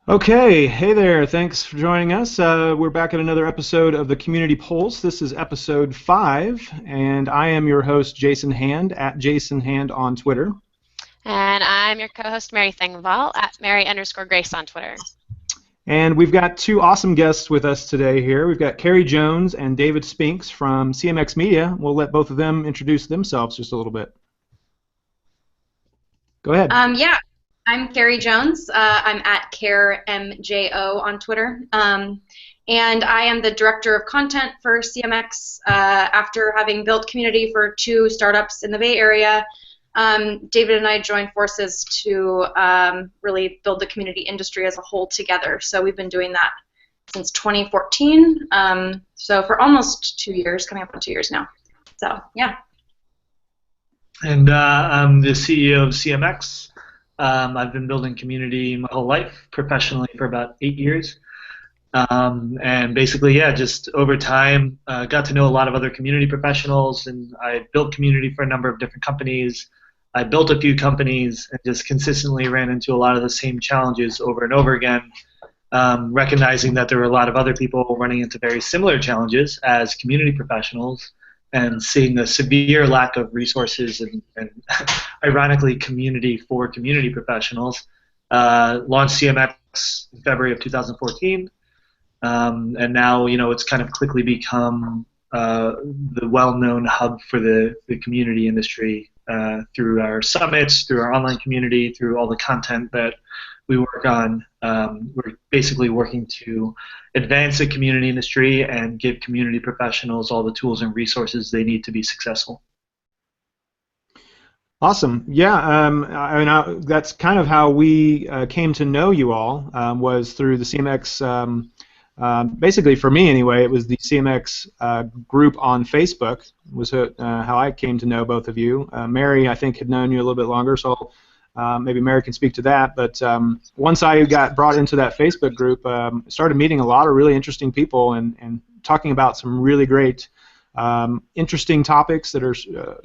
Okay, hey there. Thanks for joining us. We're back at another episode of the Community Pulse. This is episode 5, and I am your host, Jason Hand, at Jason Hand on Twitter. And I'm your co-host, Mary Thengval, at Mary_Grace on Twitter. And we've got two awesome guests with us today here. We've got Carrie Jones and David Spinks from CMX Media. We'll let both of them introduce themselves just a little bit. Go ahead. Yeah, I'm Carrie Jones. I'm at CareMJO on Twitter. And I am the director of content for CMX after having built community for 2 startups in the Bay Area. David and I joined forces to really build the community industry as a whole together. So we've been doing that since 2014. So for almost 2 years, coming up on 2 years now. So, yeah. And I'm the CEO of CMX. I've been building community my whole life, professionally for about 8 years. And basically, yeah, just over time, got to know a lot of other community professionals, and I built community for a number of different companies. I built a few companies and just consistently ran into a lot of the same challenges over and over again, recognizing that there were a lot of other people running into very similar challenges as community professionals, and seeing the severe lack of resources and ironically community for community professionals. Launched CMX in February of 2014, and now it's kind of quickly become the well-known hub for the community industry through our summits, through our online community, through all the content that we work on. We're basically working to advance the community industry and give community professionals all the tools and resources they need to be successful. Awesome. Yeah, that's kind of how we came to know you all, was through the CMX. Basically, for me anyway, it was the CMX group on Facebook was how I came to know both of you. Mary, I think, had known you a little bit longer, so maybe Mary can speak to that. But once I got brought into that Facebook group, started meeting a lot of really interesting people and talking about some really great, interesting topics that are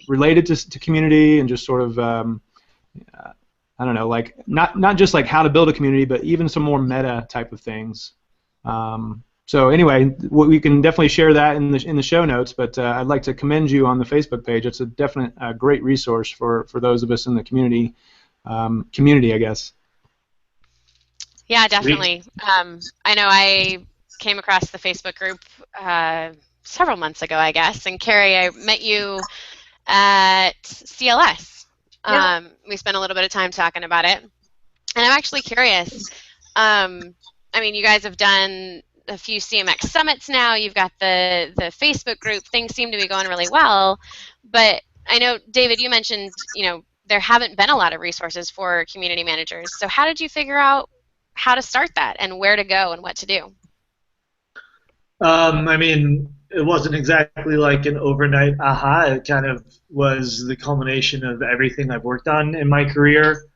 related to community and just sort of, I don't know, like not just like how to build a community, but even some more meta type of things. So anyway, we can definitely share that in the show notes. But I'd like to commend you on the Facebook page. It's a definite great resource for those of us in the community, I guess. Yeah, definitely. I know I came across the Facebook group several months ago, I guess. And Carrie, I met you at CLS. Yeah. We spent a little bit of time talking about it. And I'm actually curious. I mean, you guys have done a few CMX Summits now. You've got the Facebook group. Things seem to be going really well. But I know, David, you mentioned, there haven't been a lot of resources for community managers. So how did you figure out how to start that and where to go and what to do? I mean, it wasn't exactly like an overnight aha. It kind of was the culmination of everything I've worked on in my career.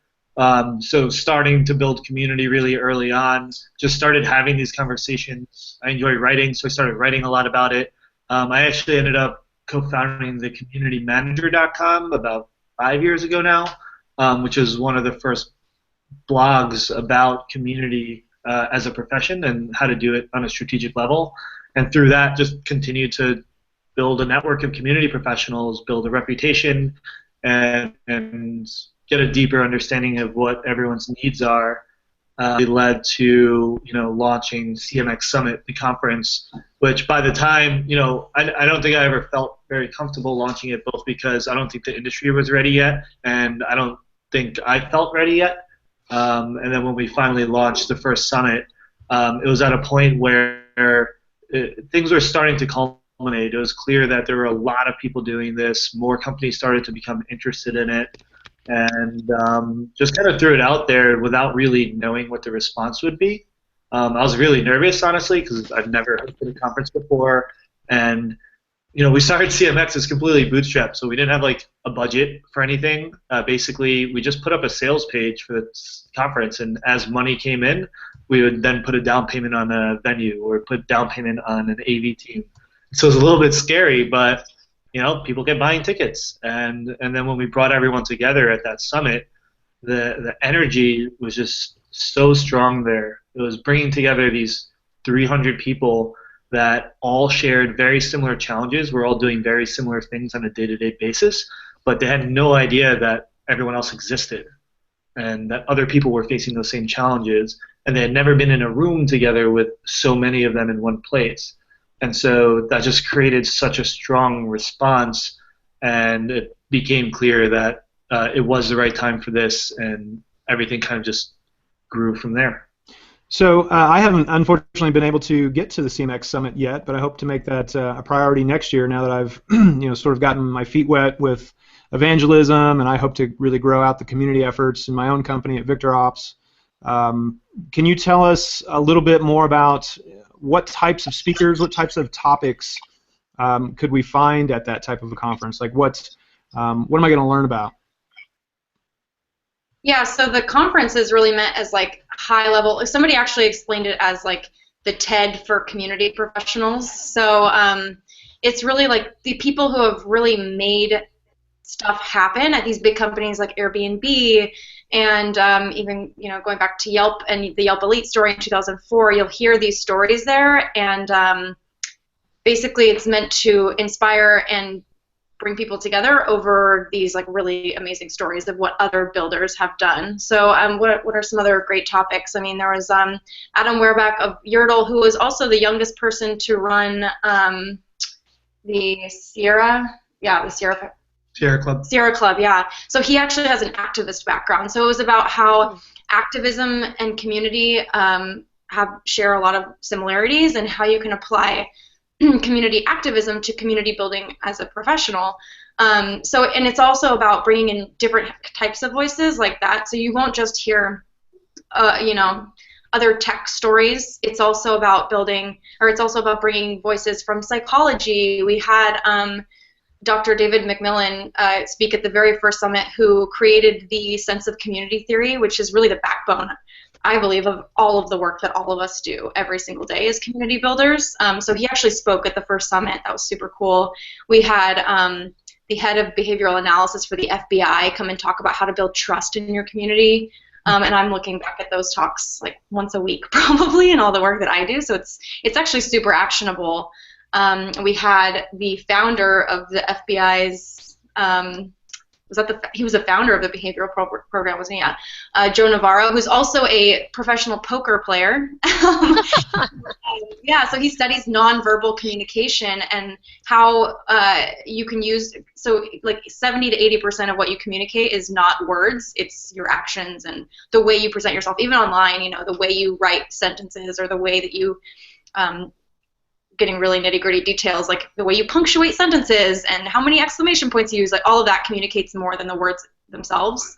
So starting to build community really early on, just started having these conversations. I enjoy writing, so I started writing a lot about it. I actually ended up co-founding the communitymanager.com about 5 years ago now, which is one of the first blogs about community as a profession and how to do it on a strategic level. And through that, just continued to build a network of community professionals, build a reputation, and get a deeper understanding of what everyone's needs are. It led to launching CMX Summit, the conference, which by the time I don't think I ever felt very comfortable launching it, both because I don't think the industry was ready yet, and I don't think I felt ready yet. And then when we finally launched the first summit, it was at a point where things were starting to culminate. It was clear that there were a lot of people doing this. More companies started to become interested in it. And just kind of threw it out there without really knowing what the response would be. I was really nervous, honestly, because I've never hosted a conference before. And we started CMX as completely bootstrapped, so we didn't have like a budget for anything. Basically, we just put up a sales page for the conference, and as money came in, we would then put a down payment on a venue or put down payment on an AV team. So it was a little bit scary, but people kept buying tickets, and then when we brought everyone together at that summit, the energy was just so strong there. It was bringing together these 300 people that all shared very similar challenges. We're all doing very similar things on a day-to-day basis, but they had no idea that everyone else existed and that other people were facing those same challenges, and they had never been in a room together with so many of them in one place. And so that just created such a strong response, and it became clear that it was the right time for this, and everything kind of just grew from there. So I haven't, unfortunately, been able to get to the CMX Summit yet, but I hope to make that a priority next year. Now that I've, sort of gotten my feet wet with evangelism, and I hope to really grow out the community efforts in my own company at VictorOps. Can you tell us a little bit more about what types of speakers, what types of topics could we find at that type of a conference? Like what am I going to learn about? Yeah, so the conference is really meant as like high level. Somebody actually explained it as like the TED for community professionals. So it's really like the people who have really made stuff happen at these big companies like Airbnb, and even going back to Yelp and the Yelp Elite story in 2004. You'll hear these stories there, and basically it's meant to inspire and bring people together over these like really amazing stories of what other builders have done. So what are some other great topics? I mean, there was Adam Wehrbeck of Yurtle, who was also the youngest person to run the Sierra Club, yeah. So he actually has an activist background. So it was about how activism and community share a lot of similarities, and how you can apply community activism to community building as a professional. And it's also about bringing in different types of voices like that. So you won't just hear, other tech stories. It's also about bringing voices from psychology. We had Dr. David McMillan speak at the very first summit, who created the sense of community theory, which is really the backbone, I believe, of all of the work that all of us do every single day as community builders. So he actually spoke at the first summit. That was super cool. We had the head of behavioral analysis for the FBI come and talk about how to build trust in your community. And I'm looking back at those talks like once a week probably, and all the work that I do. So it's actually super actionable. We had the founder of the FBI's, he was a founder of the behavioral program, wasn't he? Yeah. Joe Navarro, who's also a professional poker player. Yeah, so he studies nonverbal communication and how you can use, so like 70 to 80% of what you communicate is not words, it's your actions and the way you present yourself, even online, the way you write sentences, or the way that you, getting really nitty-gritty details, like the way you punctuate sentences and how many exclamation points you use, like all of that communicates more than the words themselves.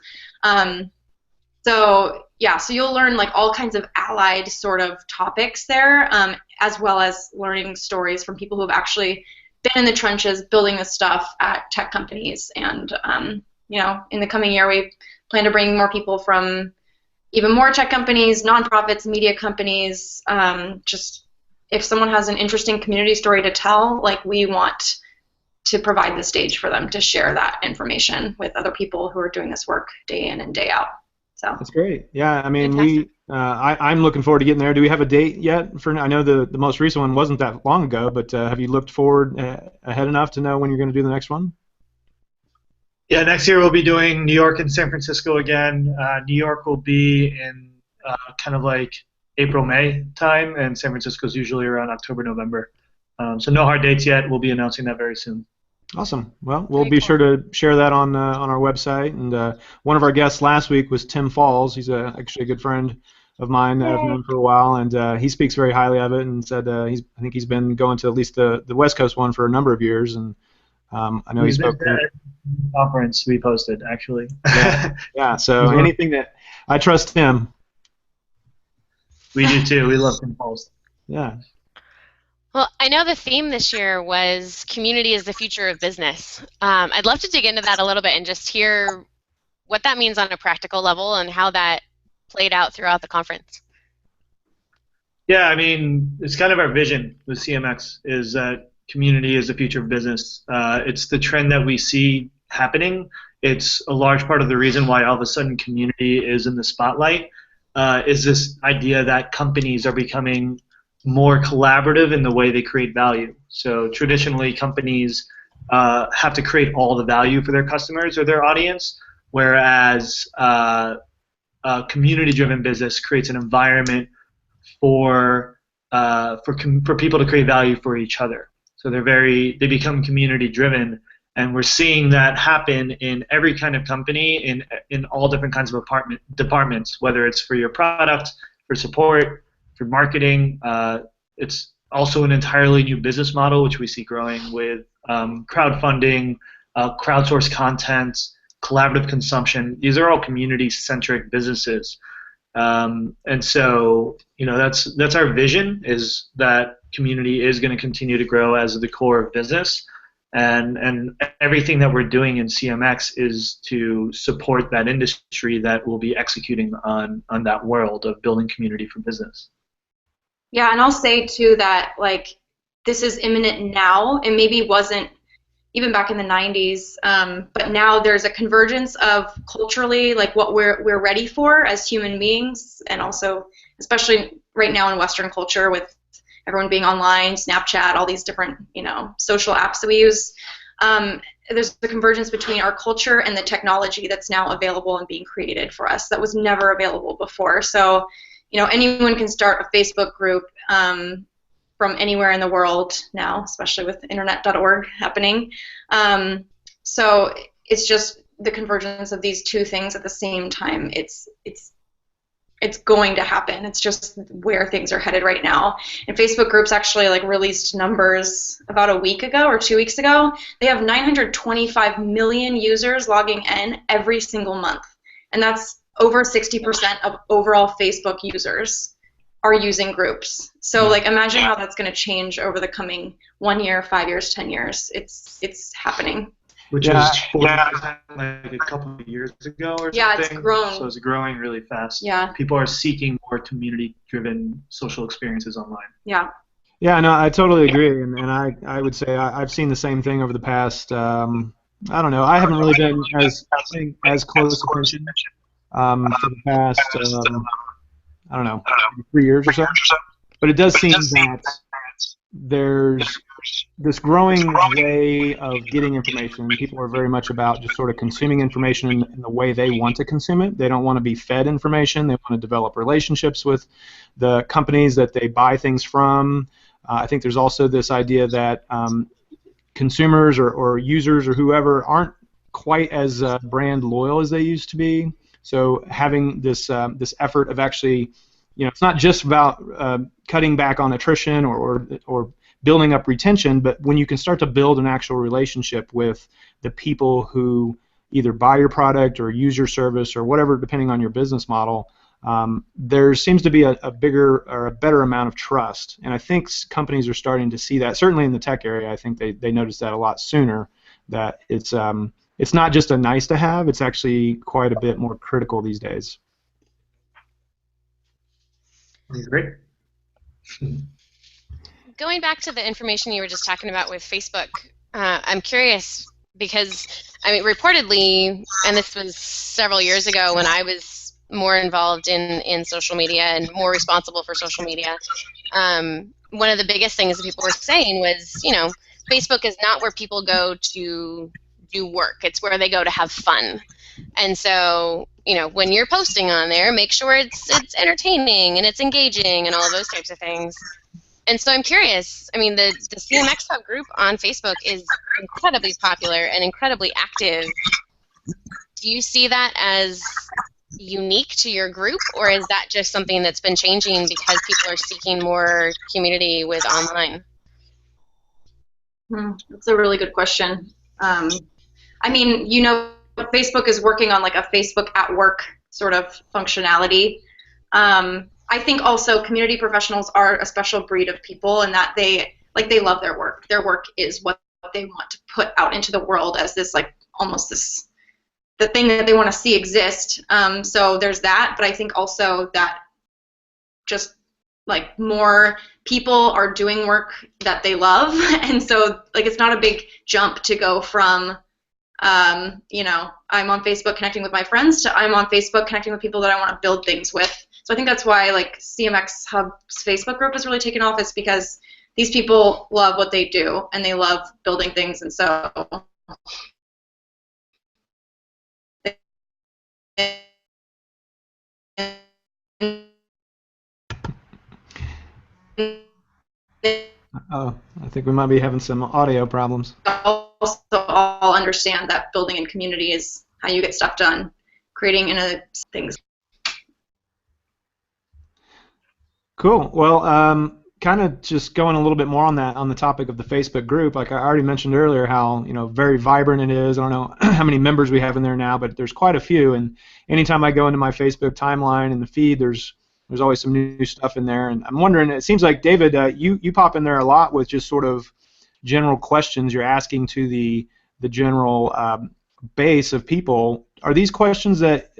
So you'll learn like all kinds of allied sort of topics there, as well as learning stories from people who have actually been in the trenches building this stuff at tech companies. And in the coming year, we plan to bring more people from even more tech companies, nonprofits, media companies, just if someone has an interesting community story to tell, like we want to provide the stage for them to share that information with other people who are doing this work day in and day out. So that's great. Yeah, I mean, I'm looking forward to getting there. Do we have a date yet? I know the most recent one wasn't that long ago, but have you looked forward ahead enough to know when you're going to do the next one? Yeah, next year we'll be doing New York and San Francisco again. New York will be in kind of like April, May time, and San Francisco is usually around October, November. So no hard dates yet. We'll be announcing that very soon. Awesome. Well, we'll be sure to share that on our website. And one of our guests last week was Tim Falls. He's actually a good friend of mine that I've known for a while, and he speaks very highly of it, and said I think he's been going to at least the West Coast one for a number of years, and I know he spoke at the conference we posted actually. Yeah. So anything that I trust him. We do too. We love Tim Falls. Yeah. Well, I know the theme this year was community is the future of business. I'd love to dig into that a little bit and just hear what that means on a practical level and how that played out throughout the conference. Yeah, I mean, it's kind of our vision with CMX is that community is the future of business. It's the trend that we see happening. It's a large part of the reason why all of a sudden community is in the spotlight. is this idea that companies are becoming more collaborative in the way they create value. So traditionally, companies have to create all the value for their customers or their audience, whereas a community-driven business creates an environment for people to create value for each other. So they become community-driven, and we're seeing that happen in every kind of company in all different kinds of departments, whether it's for your product, for support, for marketing. It's also an entirely new business model, which we see growing with crowdfunding, crowdsourced content, collaborative consumption. These are all community-centric businesses. And so, that's our vision, is that community is going to continue to grow as the core of business. And everything that we're doing in CMX is to support that industry that will be executing on that world of building community for business. Yeah, and I'll say too that this is imminent now, and maybe wasn't even back in the 90s, but now there's a convergence of culturally what we're ready for as human beings, and also especially right now in Western culture with everyone being online, Snapchat, all these different social apps that we use. There's the convergence between our culture and the technology that's now available and being created for us that was never available before. So anyone can start a Facebook group from anywhere in the world now, especially with internet.org happening. So it's just the convergence of these two things at the same time. It's going to happen. It's just where things are headed right now. And Facebook groups actually released numbers about a week ago or 2 weeks ago. They have 925 million users logging in every single month, and that's over 60% of overall Facebook users are using groups. So imagine how that's going to change over the coming 1 year, 5 years, 10 years. It's happening. Which was 40% a couple of years ago or something. Yeah, it's grown. So it's growing really fast. Yeah. People are seeking more community-driven social experiences online. Yeah. Yeah, no, I totally agree, and I would say I've seen the same thing over the past. I don't know. I haven't really been as close attention for the past. I don't know, 3 years or so. But it does seem that there's this growing way of getting information. People are very much about just sort of consuming information in the way they want to consume it. They don't want to be fed information. They want to develop relationships with the companies that they buy things from. I think there's also this idea that consumers or users or whoever aren't quite as brand loyal as they used to be. So having this effort of actually, it's not just about cutting back on attrition or building up retention, but when you can start to build an actual relationship with the people who either buy your product or use your service or whatever, depending on your business model, there seems to be a bigger or a better amount of trust. And I think companies are starting to see that. Certainly in the tech area, I think they noticed that a lot sooner, that it's not just a nice to have, it's actually quite a bit more critical these days. Great. Going back to the information you were just talking about with Facebook, I'm curious because, reportedly, and this was several years ago when I was more involved in social media and more responsible for social media, one of the biggest things that people were saying was, Facebook is not where people go to do work. It's where they go to have fun. And so, when you're posting on there, make sure it's entertaining and it's engaging and all of those types of things. And so I'm curious, the CMX Hub group on Facebook is incredibly popular and incredibly active. Do you see that as unique to your group, or is that just something that's been changing because people are seeking more community with online? That's a really good question. Facebook is working on a Facebook at work sort of functionality. I think also community professionals are a special breed of people in that they love their work. Their work is what they want to put out into the world as this the thing that they want to see exist. So there's that, but I think also that just more people are doing work that they love, and so it's not a big jump to go from I'm on Facebook connecting with my friends to I'm on Facebook connecting with people that I want to build things with. So I think that's why like CMX Hub's Facebook group has really taken off, is because these people love what they do and they love building things, and so Oh, I think we might be having some audio problems. also all understand that building in community is how you get stuff done, creating things. Cool. Well, kind of just going a little bit more on that, on the topic of the Facebook group. Like I already mentioned earlier, how very vibrant it is. I don't know how many members we have in there now, but there's quite a few. And anytime I go into my Facebook timeline and the feed, there's always some new stuff in there. And I'm wondering, it seems like David, you pop in there a lot with just sort of general questions you're asking to the general base of people. Are these questions that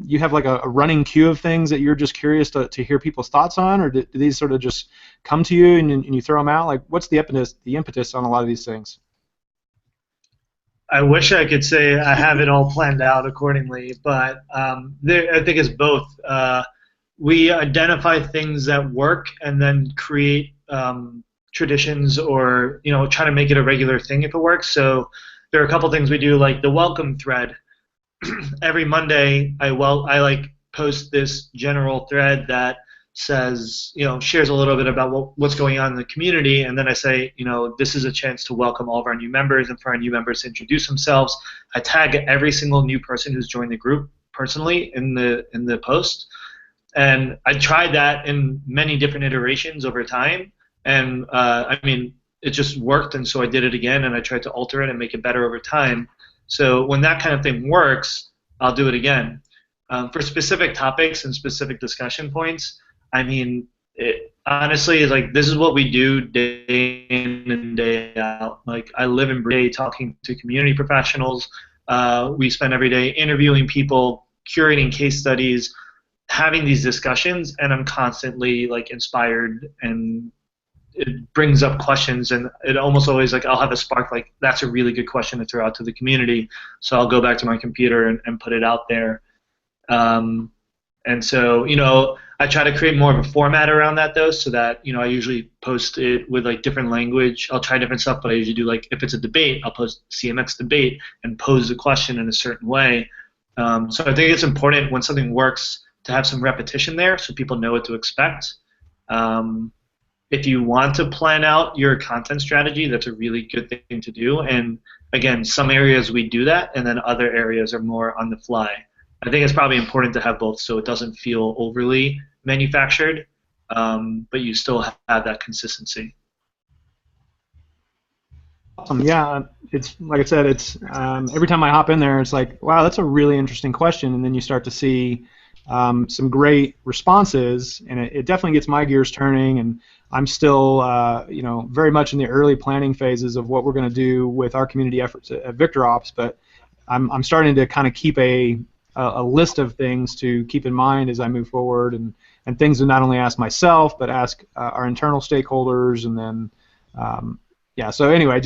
you have like a running queue of things that you're just curious to hear people's thoughts on, or do these sort of just come to you and you throw them out? Like, what's the impetus on a lot of these things? I wish I could say I have it all planned out accordingly, but I think it's both. We identify things that work and then create traditions, or try to make it a regular thing if it works. So there are a couple things we do, like the welcome thread. Every Monday, I like post this general thread that says, shares a little bit about what's going on in the community, and then I say, this is a chance to welcome all of our new members and for our new members to introduce themselves. I tag every single new person who's joined the group personally in the post, and I tried that in many different iterations over time, and I mean, it just worked, and so I did it again, and I tried to alter it and make it better over time. So when that kind of thing works, I'll do it again. For specific topics and specific discussion points, I mean, honestly, like, this is what we do day in and day out. Like, I live and breathe talking to community professionals. We spend every day interviewing people, curating case studies, having these discussions, and I'm constantly like inspired, and it brings up questions, and it almost always, like, I'll have a spark, like, that's a really good question to throw out to the community, so I'll go back to my computer and put it out there. And so, I try to create more of a format around that, though, so that, I usually post it with like different language. I'll try different stuff, but I usually do, like, if it's a debate, I'll post CMX debate and pose the question in a certain way. So I think it's important when something works to have some repetition there so people know what to expect. If you want to plan out your content strategy, that's a really good thing to do. And again, some areas we do that, and then other areas are more on the fly. I think it's probably important to have both so it doesn't feel overly manufactured, but you still have that consistency. Yeah, it's like I said, it's every time I hop in there, it's like, wow, that's a really interesting question, and then you start to see some great responses, and it definitely gets my gears turning. And I'm still, very much in the early planning phases of what we're going to do with our community efforts at VictorOps. But I'm starting to kind of keep a list of things to keep in mind as I move forward, and things to not only ask myself but ask our internal stakeholders, and then. Yeah. So anyway,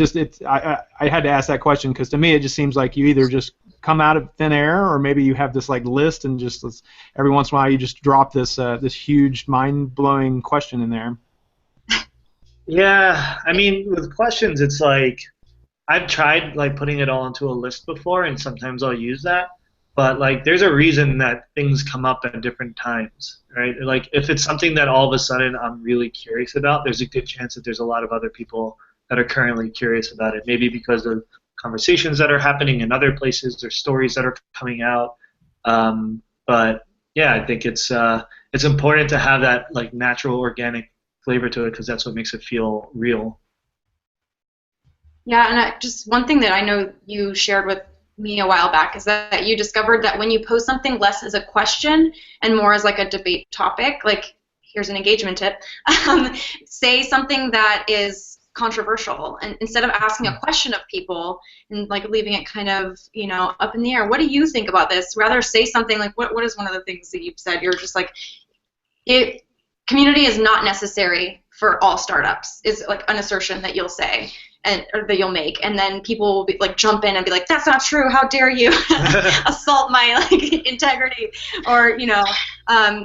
I had to ask that question because to me it just seems like you either just come out of thin air, or maybe you have this like list, and just every once in a while you just drop this this huge mind-blowing question in there. Yeah, I mean, with questions, it's like I've tried like putting it all into a list before, and sometimes I'll use that. But like, there's a reason that things come up at different times, right? Like, if it's something that all of a sudden I'm really curious about, there's a good chance that there's a lot of other people that are currently curious about it. Maybe because of conversations that are happening in other places, or stories that are coming out. But yeah, I think it's important to have that like natural, organic flavor to it, because that's what makes it feel real. Yeah, and just one thing that I know you shared with me a while back is that you discovered that when you pose something less as a question and more as like a debate topic, like, here's an engagement tip, say something that is controversial, and instead of asking a question of people and like leaving it kind of up in the air, what do you think about this, rather say something like, what is one of the things that you've said, you're just like, community is not necessary for all startups is like an assertion that you'll say or that you'll make, and then people will be like jump in and be like, that's not true, how dare you assault my like integrity, or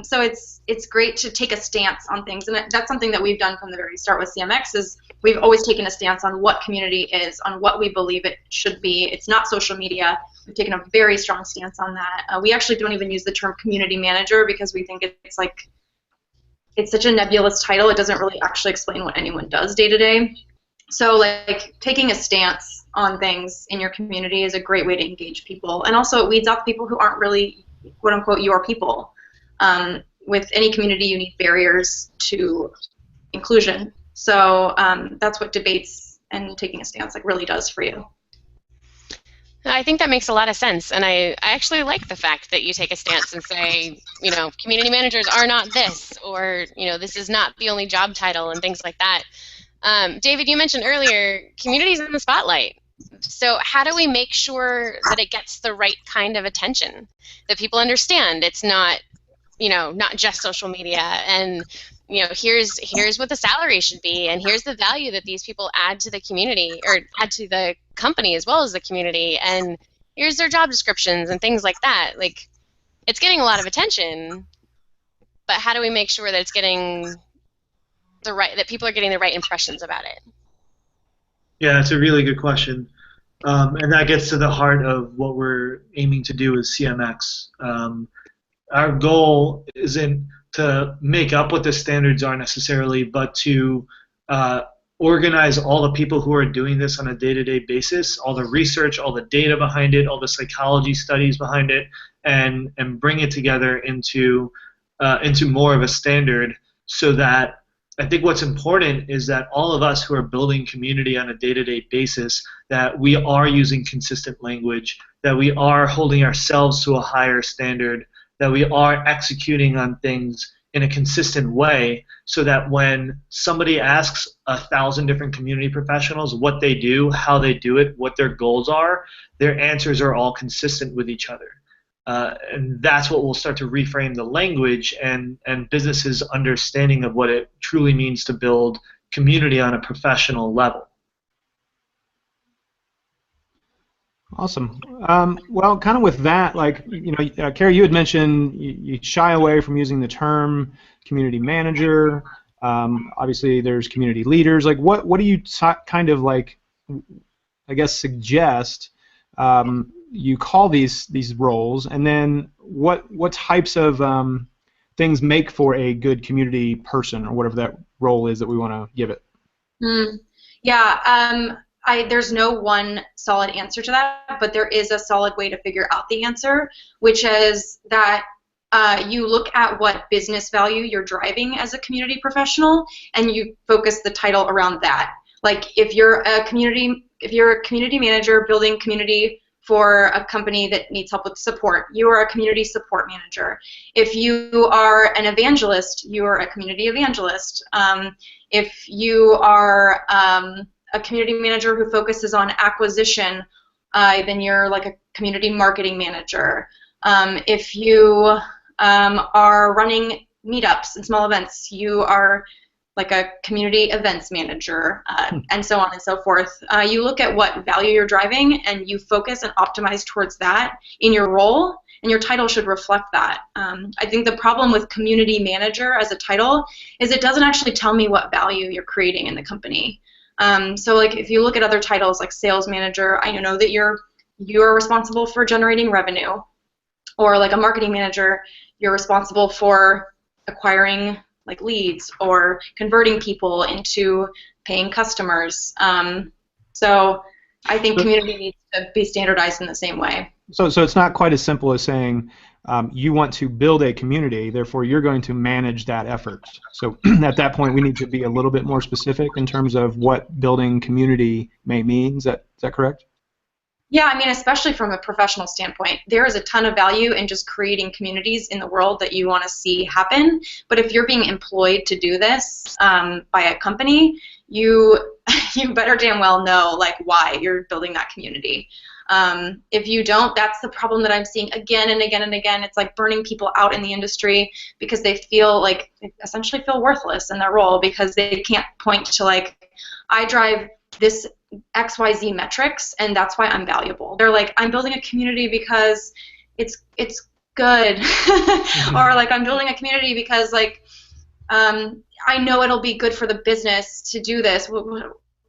so it's great to take a stance on things, and that's something that we've done from the very start with CMX. Is we've always taken a stance on what community is, on what we believe it should be. It's not social media. We've taken a very strong stance on that. We actually don't even use the term community manager because we think it's like, it's such a nebulous title. It doesn't really actually explain what anyone does day to day. So like taking a stance on things in your community is a great way to engage people, and also it weeds out people who aren't really quote unquote your people. With any community, you need barriers to inclusion. So that's what debates and taking a stance like really does for you. I think that makes a lot of sense, and I actually like the fact that you take a stance and say, community managers are not this, or this is not the only job title, and things like that. David, you mentioned earlier community's in the spotlight. So how do we make sure that it gets the right kind of attention, that people understand it's not, not just social media, and here's what the salary should be, and here's the value that these people add to the community, or add to the company as well as the community, and here's their job descriptions and things like that. Like, it's getting a lot of attention, but how do we make sure that it's getting that people are getting the right impressions about it? Yeah, it's a really good question, and that gets to the heart of what we're aiming to do with CMX. Our goal isn't to make up what the standards are necessarily, but to organize all the people who are doing this on a day-to-day basis, all the research, all the data behind it, all the psychology studies behind it, and bring it together into more of a standard, so that I think what's important is that all of us who are building community on a day-to-day basis, that we are using consistent language, that we are holding ourselves to a higher standard, that we are executing on things in a consistent way, so that when somebody asks 1,000 different community professionals what they do, how they do it, what their goals are, their answers are all consistent with each other. And that's what will start to reframe the language and businesses' understanding of what it truly means to build community on a professional level. Awesome. Well, kind of with that, like, Carrie, you had mentioned you shy away from using the term community manager. Obviously, there's community leaders. Like, what do you kind of like, I guess, suggest you call these roles, and then what types of things make for a good community person, or whatever that role is that we want to give it? Yeah. There's no one solid answer to that, but there is a solid way to figure out the answer, which is that you look at what business value you're driving as a community professional, and you focus the title around that. Like, if you're a community manager building community for a company that needs help with support, you are a community support manager. If you are an evangelist, you are a community evangelist. If you are a community manager who focuses on acquisition, then you're like a community marketing manager. If you are running meetups and small events, you are like a community events manager, and so on and so forth. You look at what value you're driving, and you focus and optimize towards that in your role, and your title should reflect that. I think the problem with community manager as a title is it doesn't actually tell me what value you're creating in the company. So like, if you look at other titles like sales manager, I know that you're responsible for generating revenue, or like a marketing manager, you're responsible for acquiring like leads or converting people into paying customers. So I think community needs to be standardized in the same way. So it's not quite as simple as saying you want to build a community, therefore you're going to manage that effort. So at that point, we need to be a little bit more specific in terms of what building community may mean. Is that correct? Yeah, I mean, especially from a professional standpoint, there is a ton of value in just creating communities in the world that you want to see happen. But if you're being employed to do this by a company, you you better damn well know like why you're building that community. If you don't, that's the problem that I'm seeing again and again and again. It's like burning people out in the industry because they essentially feel worthless in their role because they can't point to like, I drive this XYZ metrics and that's why I'm valuable. They're like, I'm building a community because it's good. Or like, I'm building a community because like I know it'll be good for the business to do this.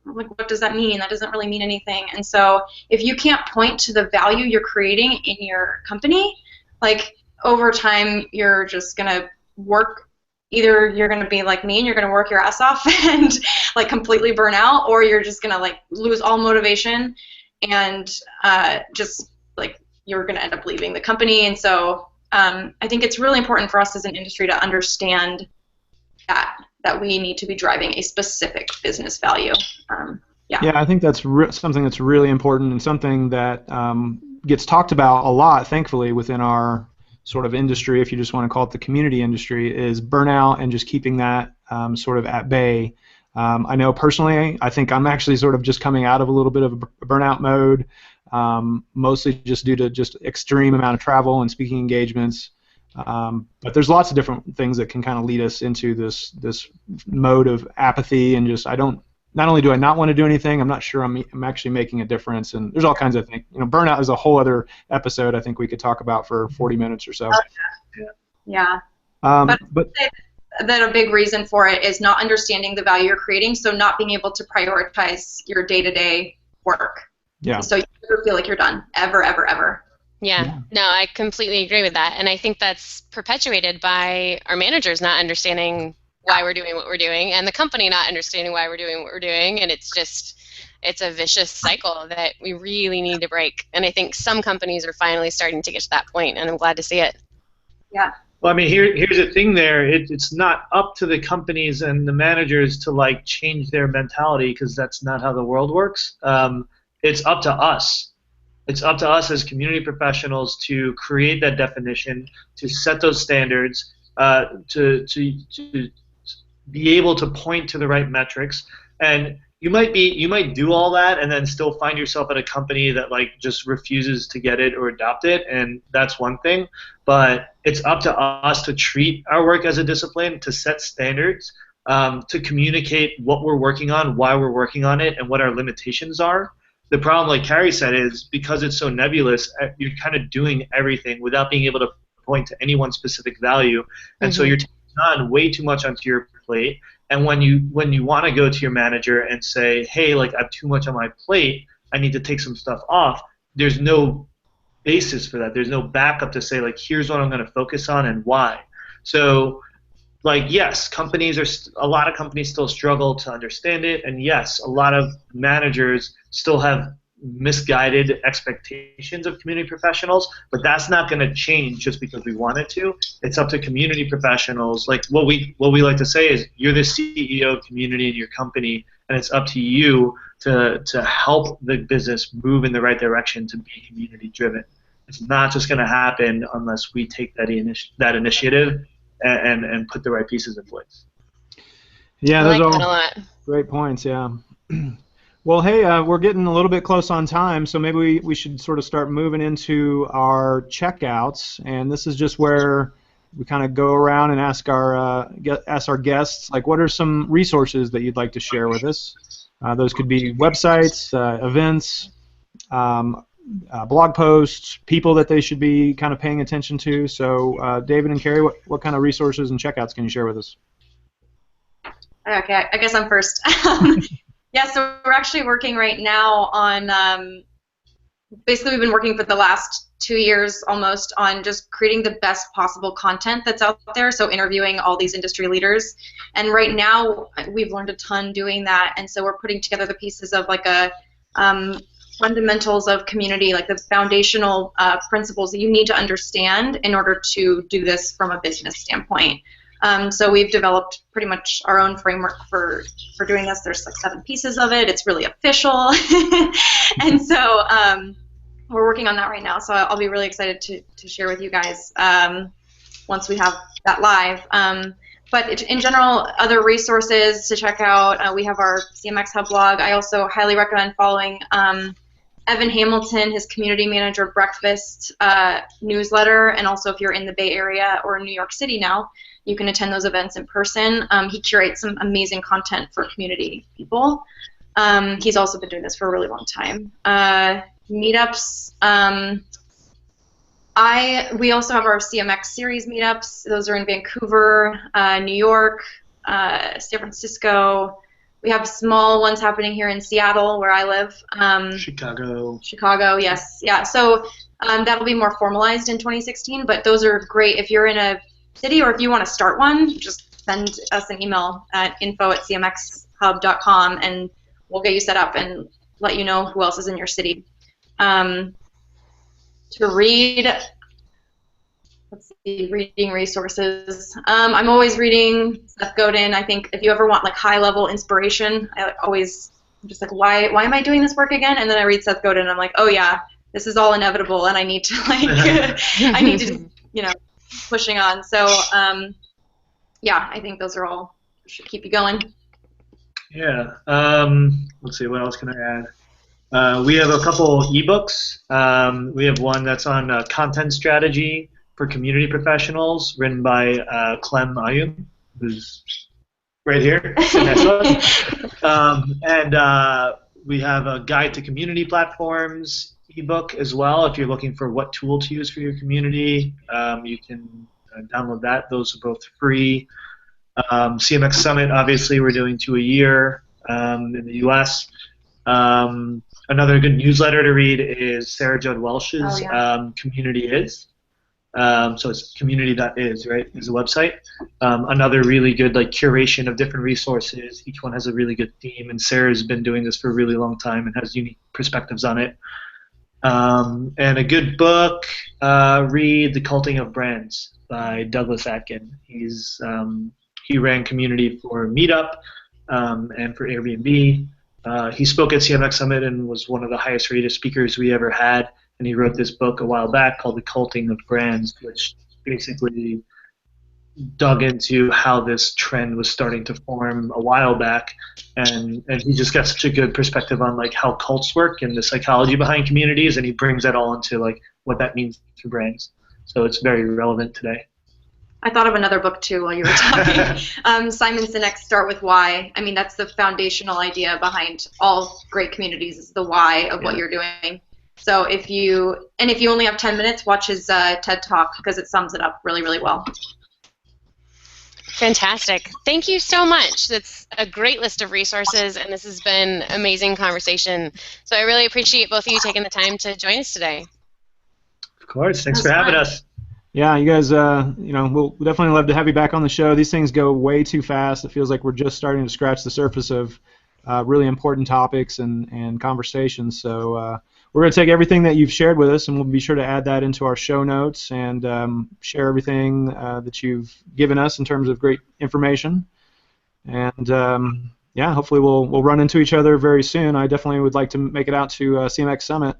What does that mean? That doesn't really mean anything. And so if you can't point to the value you're creating in your company, like over time you're just gonna work, either you're gonna be like me and you're gonna work your ass off and like completely burn out, or you're just gonna like lose all motivation and just like you're gonna end up leaving the company. And so I think it's really important for us as an industry to understand that we need to be driving a specific business value. Yeah, I think that's something that's really important and something that gets talked about a lot, thankfully, within our sort of industry, if you just want to call it the community industry, is burnout and just keeping that sort of at bay. I know personally, I think I'm actually sort of just coming out of a little bit of a burnout mode, mostly just due to just extreme amount of travel and speaking engagements. But there's lots of different things that can kind of lead us into this mode of apathy and just not only do I not want to do anything, I'm not sure I'm actually making a difference, and there's all kinds of things. Burnout is a whole other episode I think we could talk about for 40 minutes or so. Yeah. But that a big reason for it is not understanding the value you're creating, so not being able to prioritize your day-to-day work. Yeah. And so you never feel like you're done, ever, ever, ever. Yeah, no, I completely agree with that. And I think that's perpetuated by our managers not understanding why we're doing what we're doing and the company not understanding why we're doing what we're doing. And it's a vicious cycle that we really need to break. And I think some companies are finally starting to get to that point, and I'm glad to see it. Yeah. Well, I mean, here's the thing there. It's not up to the companies and the managers to, like, change their mentality, because that's not how the world works. It's up to us. It's up to us as community professionals to create that definition, to set those standards, to be able to point to the right metrics. And you might do all that and then still find yourself at a company that like just refuses to get it or adopt it, and that's one thing. But it's up to us to treat our work as a discipline, to set standards, to communicate what we're working on, why we're working on it, and what our limitations are. The problem, like Carrie said, is because it's so nebulous, you're kind of doing everything without being able to point to any one specific value, and so you're taking on way too much onto your plate. And when you want to go to your manager and say, hey, like, I have too much on my plate, I need to take some stuff off, there's no basis for that. There's no backup to say, like, here's what I'm going to focus on and why. So, like, yes, a lot of companies still struggle to understand it, and yes, a lot of managers still have misguided expectations of community professionals, but that's not going to change just because we want it to. It's up to community professionals. Like, what we like to say is, you're the CEO of community in your company, and it's up to you to help the business move in the right direction to be community driven. It's not just going to happen unless we take that initiative and put the right pieces in place. Yeah, those I like are that a lot. Great points. Yeah. Well, hey, we're getting a little bit close on time, so maybe we should sort of start moving into our checkouts. And this is just where we kind of go around and ask our guests, like, what are some resources that you'd like to share with us? Those could be websites, events, blog posts, people that they should be kind of paying attention to. So, David and Carrie, what kind of resources and checkouts can you share with us? Okay, I guess I'm first. Yeah, so we're actually working right now on, basically we've been working for the last 2 years almost on just creating the best possible content that's out there, so interviewing all these industry leaders. And right now we've learned a ton doing that, and so we're putting together the pieces of like a fundamentals of community, like the foundational principles that you need to understand in order to do this from a business standpoint. So we've developed pretty much our own framework for doing this. There's like 7 pieces of it. It's really official. And so we're working on that right now, so I'll be really excited to share with you guys once we have that live. But in general, other resources to check out, we have our CMX Hub blog. I also highly recommend following Evan Hamilton, his community manager breakfast newsletter, and also if you're in the Bay Area or New York City now, you can attend those events in person. He curates some amazing content for community people. He's also been doing this for a really long time. Meetups. We also have our CMX series meetups. Those are in Vancouver, New York, San Francisco. We have small ones happening here in Seattle, where I live. Chicago. Chicago, yes, yeah. So that'll be more formalized in 2016. But those are great if you're in a city or if you want to start one. Just send us an email at info@cmxhub.com and we'll get you set up and let you know who else is in your city. To read, let's see, reading resources. I'm always reading Seth Godin. I think if you ever want like high-level inspiration, I'm just like, why am I doing this work again? And then I read Seth Godin and I'm like, oh yeah, this is all inevitable and I need to I need to, pushing on. So yeah, I think those are all should keep you going. Yeah. Let's see, what else can I add? We have a couple ebooks. We have one that's on content strategy for community professionals, written by Clem Ayum, who's right here. And we have a guide to community platforms ebook as well. If you're looking for what tool to use for your community, you can download that. Those are both free. CMX Summit, obviously, we're doing 2 a year in the U.S. Another good newsletter to read is Sarah Judd Welsh's Community Is. So it's community.is, right, is the website. Another really good curation of different resources. Each one has a really good theme, and Sarah's been doing this for a really long time and has unique perspectives on it. And a good book, read The Culting of Brands by Douglas Atkin. He ran community for Meetup and for Airbnb. He spoke at CMX Summit and was one of the highest rated speakers we ever had, and he wrote this book a while back called The Culting of Brands, which basically dug into how this trend was starting to form a while back, and he just got such a good perspective on how cults work and the psychology behind communities, and he brings that all into what that means for brands. So it's very relevant today. I thought of another book too while you were talking. Simon Sinek's Start With Why. I mean, that's the foundational idea behind all great communities, is the why of what you're doing. So if you only have 10 minutes, watch his TED Talk because it sums it up really, really well. Fantastic. Thank you so much. That's a great list of resources, and this has been an amazing conversation. So I really appreciate both of you taking the time to join us today. Of course. Thanks for having us. Yeah, you guys, we'll definitely love to have you back on the show. These things go way too fast. It feels like we're just starting to scratch the surface of really important topics and conversations. So we're going to take everything that you've shared with us, and we'll be sure to add that into our show notes and share everything that you've given us in terms of great information. And yeah, hopefully we'll run into each other very soon. I definitely would like to make it out to CMX Summit.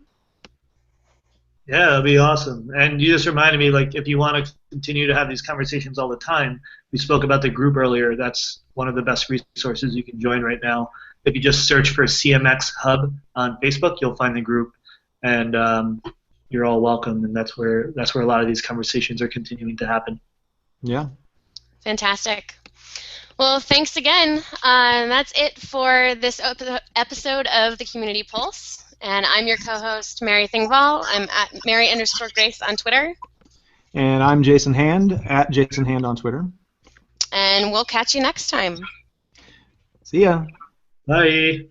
Yeah, that'd be awesome. And you just reminded me, if you want to continue to have these conversations all the time, we spoke about the group earlier. That's one of the best resources you can join right now. If you just search for CMX Hub on Facebook, you'll find the group, and you're all welcome. And that's where a lot of these conversations are continuing to happen. Yeah. Fantastic. Well, thanks again. That's it for this episode of the Community Pulse. And I'm your co-host, Mary Thingvall. I'm at Mary_Grace on Twitter. And I'm Jason Hand, at Jason Hand on Twitter. And we'll catch you next time. See ya. Bye.